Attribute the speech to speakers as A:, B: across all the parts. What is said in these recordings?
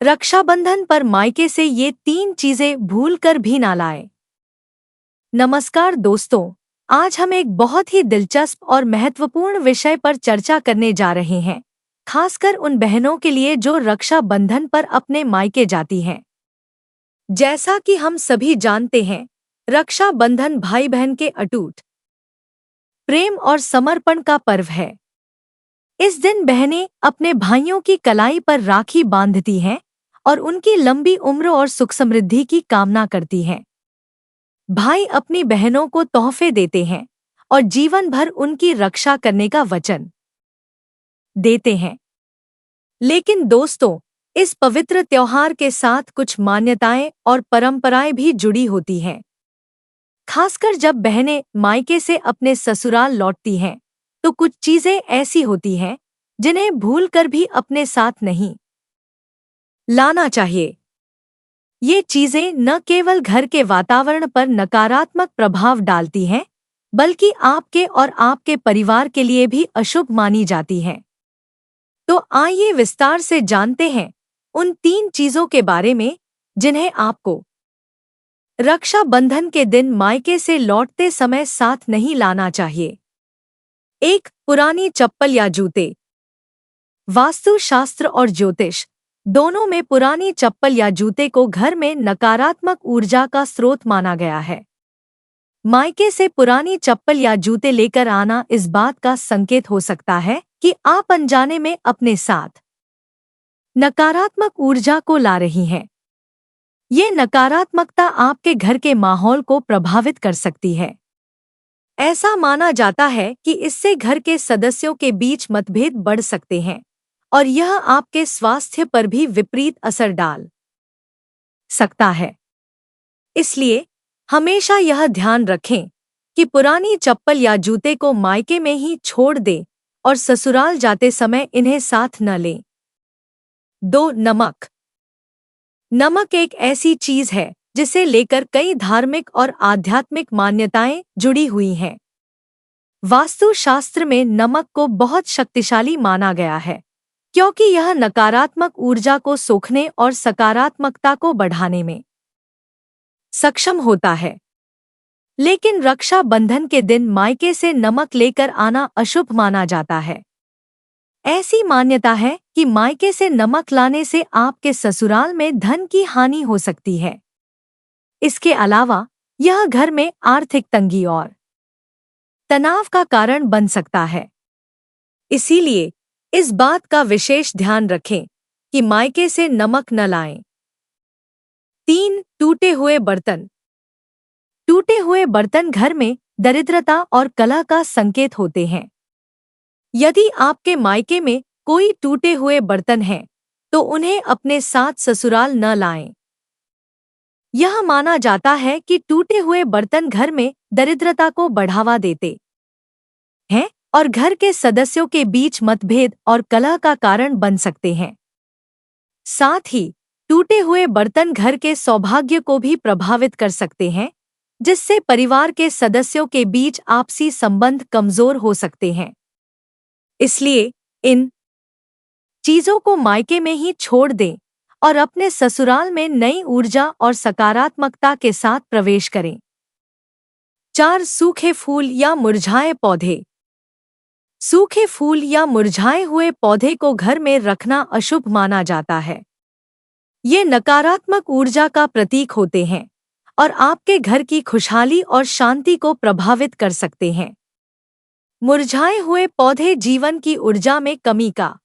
A: रक्षाबंधन पर मायके से ये 3 चीजें भूलकर भी ना लाएं। नमस्कार दोस्तों, आज हम एक बहुत ही दिलचस्प और महत्वपूर्ण विषय पर चर्चा करने जा रहे हैं, खासकर उन बहनों के लिए जो रक्षाबंधन पर अपने मायके जाती हैं। जैसा कि हम सभी जानते हैं, रक्षाबंधन भाई बहन के अटूट प्रेम और समर्पण का पर्व है। इस दिन बहनें अपने भाइयों की कलाई पर राखी बांधती हैं और उनकी लंबी उम्र और सुख समृद्धि की कामना करती हैं। भाई अपनी बहनों को तोहफे देते हैं और जीवन भर उनकी रक्षा करने का वचन देते हैं। लेकिन दोस्तों, इस पवित्र त्योहार के साथ कुछ मान्यताएं और परंपराएं भी जुड़ी होती हैं। खासकर जब बहनें मायके से अपने ससुराल लौटती हैं, तो कुछ चीजें ऐसी होती हैं जिन्हें भूलकर भी अपने साथ नहीं लाना चाहिए। ये चीजें न केवल घर के वातावरण पर नकारात्मक प्रभाव डालती हैं, बल्कि आपके और आपके परिवार के लिए भी अशुभ मानी जाती हैं। तो आइए विस्तार से जानते हैं उन 3 चीजों के बारे में जिन्हें आपको रक्षाबंधन के दिन मायके से लौटते समय साथ नहीं लाना चाहिए। 1. पुरानी चप्पल या जूते। वास्तुशास्त्र और ज्योतिष दोनों में पुरानी चप्पल या जूते को घर में नकारात्मक ऊर्जा का स्रोत माना गया है। मायके से पुरानी चप्पल या जूते लेकर आना इस बात का संकेत हो सकता है कि आप अनजाने में अपने साथ नकारात्मक ऊर्जा को ला रही हैं। ये नकारात्मकता आपके घर के माहौल को प्रभावित कर सकती है। ऐसा माना जाता है कि इससे घर के सदस्यों के बीच मतभेद बढ़ सकते हैं और यह आपके स्वास्थ्य पर भी विपरीत असर डाल सकता है। इसलिए हमेशा यह ध्यान रखें कि पुरानी चप्पल या जूते को मायके में ही छोड़ दें और ससुराल जाते समय इन्हें साथ न लें। 2. नमक। नमक एक ऐसी चीज है जिसे लेकर कई धार्मिक और आध्यात्मिक मान्यताएं जुड़ी हुई हैं। वास्तुशास्त्र में नमक को बहुत शक्तिशाली माना गया है, क्योंकि यह नकारात्मक ऊर्जा को सोखने और सकारात्मकता को बढ़ाने में सक्षम होता है। लेकिन रक्षाबंधन के दिन मायके से नमक लेकर आना अशुभ माना जाता है। ऐसी मान्यता है कि मायके से नमक लाने से आपके ससुराल में धन की हानि हो सकती है। इसके अलावा यह घर में आर्थिक तंगी और तनाव का कारण बन सकता है। इसीलिए इस बात का विशेष ध्यान रखें कि मायके से नमक न लाएं। 3. टूटे हुए बर्तन। टूटे हुए बर्तन घर में दरिद्रता और कलह का संकेत होते हैं। यदि आपके मायके में कोई टूटे हुए बर्तन हैं, तो उन्हें अपने साथ ससुराल न लाएं। यह माना जाता है कि टूटे हुए बर्तन घर में दरिद्रता को बढ़ावा देते हैं और घर के सदस्यों के बीच मतभेद और कलह का कारण बन सकते हैं। साथ ही टूटे हुए बर्तन घर के सौभाग्य को भी प्रभावित कर सकते हैं, जिससे परिवार के सदस्यों के बीच आपसी संबंध कमजोर हो सकते हैं। इसलिए इन चीजों को मायके में ही छोड़ दें और अपने ससुराल में नई ऊर्जा और सकारात्मकता के साथ प्रवेश करें। 4. सूखे फूल या मुरझाए पौधे। सूखे फूल या मुरझाए हुए पौधे को घर में रखना अशुभ माना जाता है। ये नकारात्मक ऊर्जा का प्रतीक होते हैं और आपके घर की खुशहाली और शांति को प्रभावित कर सकते हैं। मुरझाए हुए पौधे जीवन की ऊर्जा में कमी का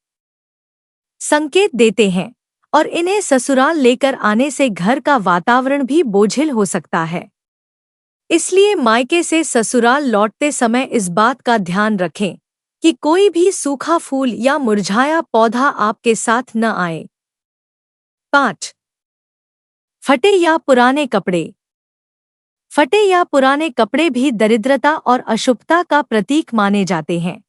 A: संकेत देते हैं और इन्हें ससुराल लेकर आने से घर का वातावरण भी बोझिल हो सकता है। इसलिए मायके से ससुराल लौटते समय इस बात का ध्यान रखें कि कोई भी सूखा फूल या मुरझाया पौधा आपके साथ न आए। 5. फटे या पुराने कपड़े। फटे या पुराने कपड़े भी दरिद्रता और अशुभता का प्रतीक माने जाते हैं।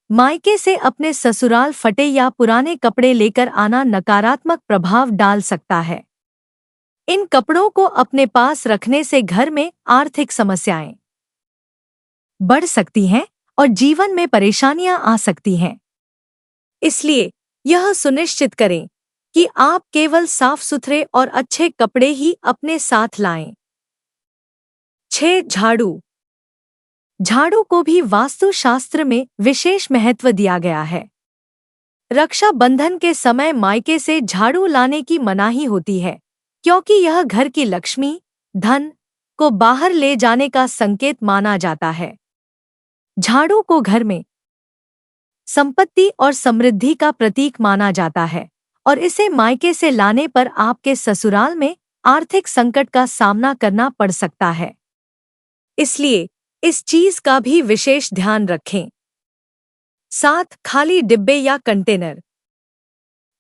A: मायके से अपने ससुराल फटे या पुराने कपड़े लेकर आना नकारात्मक प्रभाव डाल सकता है। इन कपड़ों को अपने पास रखने से घर में आर्थिक समस्याएं बढ़ सकती हैं और जीवन में परेशानियां आ सकती हैं। इसलिए यह सुनिश्चित करें कि आप केवल साफ सुथरे और अच्छे कपड़े ही अपने साथ लाएं। 6. झाड़ू। झाड़ू को भी वास्तुशास्त्र में विशेष महत्व दिया गया है। रक्षाबंधन के समय मायके से झाड़ू लाने की मनाही होती है, क्योंकि यह घर की लक्ष्मी, धन को बाहर ले जाने का संकेत माना जाता है। झाड़ू को घर में संपत्ति और समृद्धि का प्रतीक माना जाता है और इसे मायके से लाने पर आपके ससुराल में आर्थिक संकट का सामना करना पड़ सकता है। इसलिए इस चीज का भी विशेष ध्यान रखें। 7. खाली डिब्बे या कंटेनर।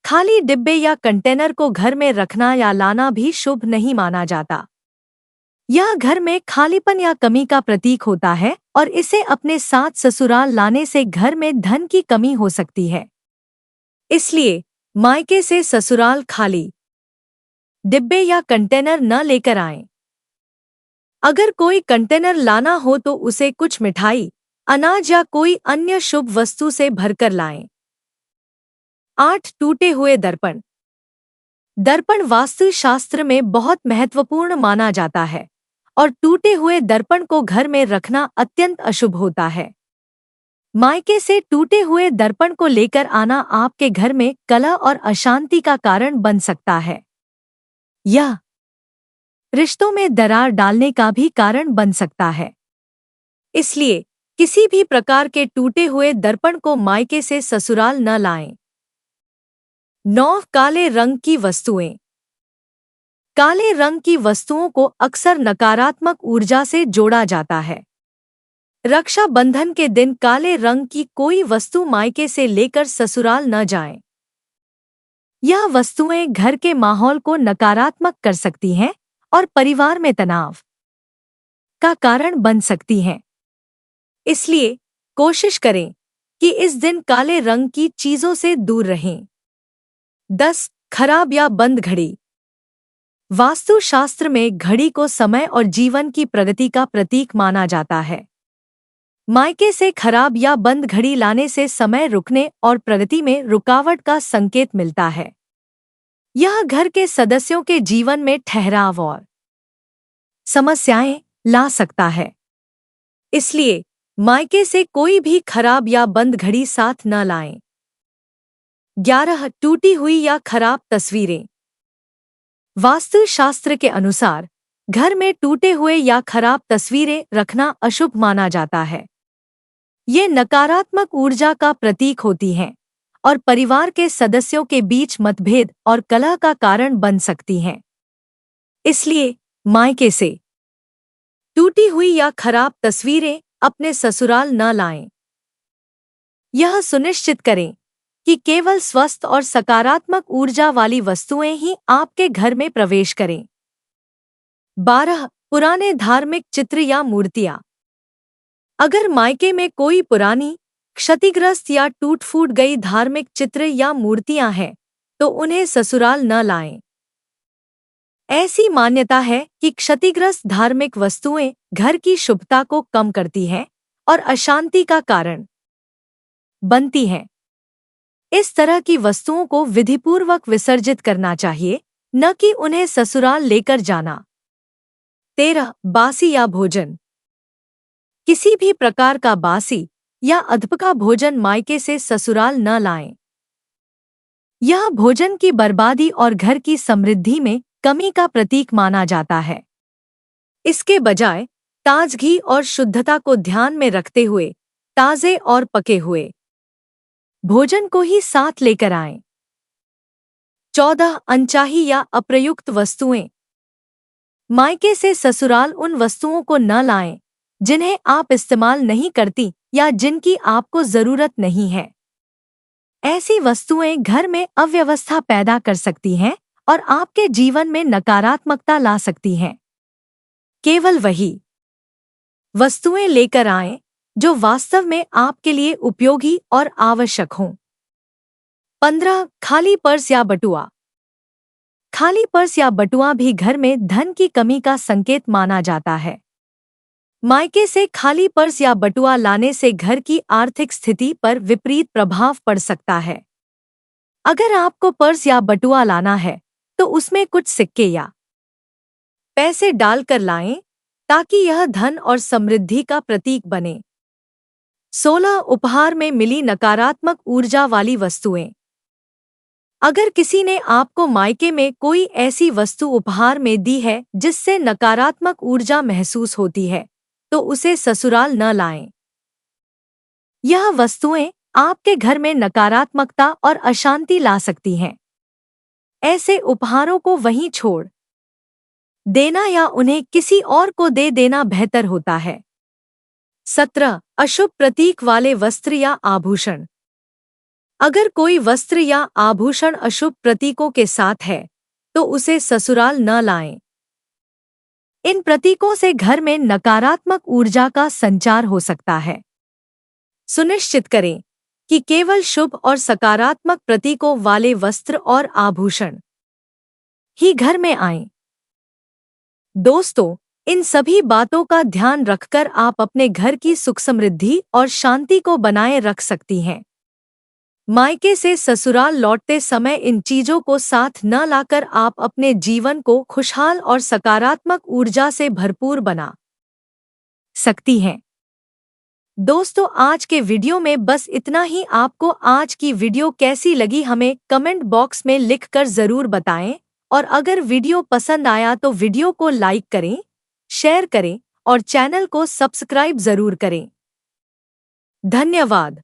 A: खाली डिब्बे या कंटेनर को घर में रखना या लाना भी शुभ नहीं माना जाता। यह घर में खालीपन या कमी का प्रतीक होता है और इसे अपने साथ ससुराल लाने से घर में धन की कमी हो सकती है। इसलिए मायके से ससुराल खाली डिब्बे या कंटेनर न लेकर आएं। अगर कोई कंटेनर लाना हो तो उसे कुछ मिठाई, अनाज या कोई अन्य शुभ वस्तु से भरकर लाएं। 8. टूटे हुए दर्पण। दर्पण वास्तुशास्त्र में बहुत महत्वपूर्ण माना जाता है और टूटे हुए दर्पण को घर में रखना अत्यंत अशुभ होता है। मायके से टूटे हुए दर्पण को लेकर आना आपके घर में कलह और अशांति का कारण बन सकता है। यह रिश्तों में दरार डालने का भी कारण बन सकता है। इसलिए किसी भी प्रकार के टूटे हुए दर्पण को मायके से ससुराल न लाएं। 9. काले रंग की वस्तुएं। काले रंग की वस्तुओं को अक्सर नकारात्मक ऊर्जा से जोड़ा जाता है। रक्षाबंधन के दिन काले रंग की कोई वस्तु मायके से लेकर ससुराल न जाएं। यह वस्तुएं घर के माहौल को नकारात्मक कर सकती हैं और परिवार में तनाव का कारण बन सकती हैं। इसलिए कोशिश करें कि इस दिन काले रंग की चीजों से दूर रहें। 10. खराब या बंद घड़ी। वास्तुशास्त्र में घड़ी को समय और जीवन की प्रगति का प्रतीक माना जाता है। मायके से खराब या बंद घड़ी लाने से समय रुकने और प्रगति में रुकावट का संकेत मिलता है। यह घर के सदस्यों के जीवन में ठहराव और समस्याएं ला सकता है। इसलिए मायके से कोई भी खराब या बंद घड़ी साथ न लाएं। 11. टूटी हुई या खराब तस्वीरें। वास्तुशास्त्र के अनुसार घर में टूटे हुए या खराब तस्वीरें रखना अशुभ माना जाता है। ये नकारात्मक ऊर्जा का प्रतीक होती हैं और परिवार के सदस्यों के बीच मतभेद और कलह का कारण बन सकती हैं। इसलिए मायके से टूटी हुई या खराब तस्वीरें अपने ससुराल न लाएं। यह सुनिश्चित करें कि केवल स्वस्थ और सकारात्मक ऊर्जा वाली वस्तुएं ही आपके घर में प्रवेश करें। 12. पुराने धार्मिक चित्र या मूर्तियां। अगर मायके में कोई पुरानी, क्षतिग्रस्त या टूट-फूट गई धार्मिक चित्र या मूर्तियां हैं, तो उन्हें ससुराल न लाएं। ऐसी मान्यता है कि क्षतिग्रस्त धार्मिक वस्तुएं घर की शुभता को कम करती हैं और अशांति का कारण बनती हैं। इस तरह की वस्तुओं को विधिपूर्वक विसर्जित करना चाहिए, न कि उन्हें ससुराल लेकर जाना। 13. बासी या भोजन। किसी भी प्रकार का बासी या अधपका भोजन मायके से ससुराल न लाएं। यह भोजन की बर्बादी और घर की समृद्धि में कमी का प्रतीक माना जाता है। इसके बजाय ताजगी और शुद्धता को ध्यान में रखते हुए ताजे और पके हुए भोजन को ही साथ लेकर आएं। 14. अनचाही या अप्रयुक्त वस्तुएं। मायके से ससुराल उन वस्तुओं को न लाएं जिन्हें आप इस्तेमाल नहीं करती या जिनकी आपको जरूरत नहीं है। ऐसी वस्तुएं घर में अव्यवस्था पैदा कर सकती हैं और आपके जीवन में नकारात्मकता ला सकती हैं। केवल वही वस्तुएं लेकर आएं जो वास्तव में आपके लिए उपयोगी और आवश्यक हों। 15. खाली पर्स या बटुआ। खाली पर्स या बटुआ भी घर में धन की कमी का संकेत माना जाता है। मायके से खाली पर्स या बटुआ लाने से घर की आर्थिक स्थिति पर विपरीत प्रभाव पड़ सकता है। अगर आपको पर्स या बटुआ लाना है तो उसमें कुछ सिक्के या पैसे डालकर लाएं ताकि यह धन और समृद्धि का प्रतीक बने। 16 उपहार में मिली नकारात्मक ऊर्जा वाली वस्तुएं। अगर किसी ने आपको मायके में कोई ऐसी वस्तु उपहार में दी है जिससे नकारात्मक ऊर्जा महसूस होती है तो उसे ससुराल न लाएं। यह वस्तुएं आपके घर में नकारात्मकता और अशांति ला सकती हैं। ऐसे उपहारों को वहीं छोड़ देना या उन्हें किसी और को दे देना बेहतर होता है। 17 अशुभ प्रतीक वाले वस्त्र या आभूषण। अगर कोई वस्त्र या आभूषण अशुभ प्रतीकों के साथ है तो उसे ससुराल न लाएं। इन प्रतीकों से घर में नकारात्मक ऊर्जा का संचार हो सकता है। सुनिश्चित करें कि केवल शुभ और सकारात्मक प्रतीकों वाले वस्त्र और आभूषण ही घर में आएं। दोस्तों, इन सभी बातों का ध्यान रखकर आप अपने घर की सुख समृद्धि और शांति को बनाए रख सकती हैं। मायके से ससुराल लौटते समय इन चीजों को साथ न लाकर आप अपने जीवन को खुशहाल और सकारात्मक ऊर्जा से भरपूर बना सकती हैं। दोस्तों, आज के वीडियो में बस इतना ही। आपको आज की वीडियो कैसी लगी हमें कमेंट बॉक्स में लिखकर ज़रूर बताएं और अगर वीडियो पसंद आया तो वीडियो को लाइक करें, शेयर करें और चैनल को सब्सक्राइब ज़रूर करें। धन्यवाद।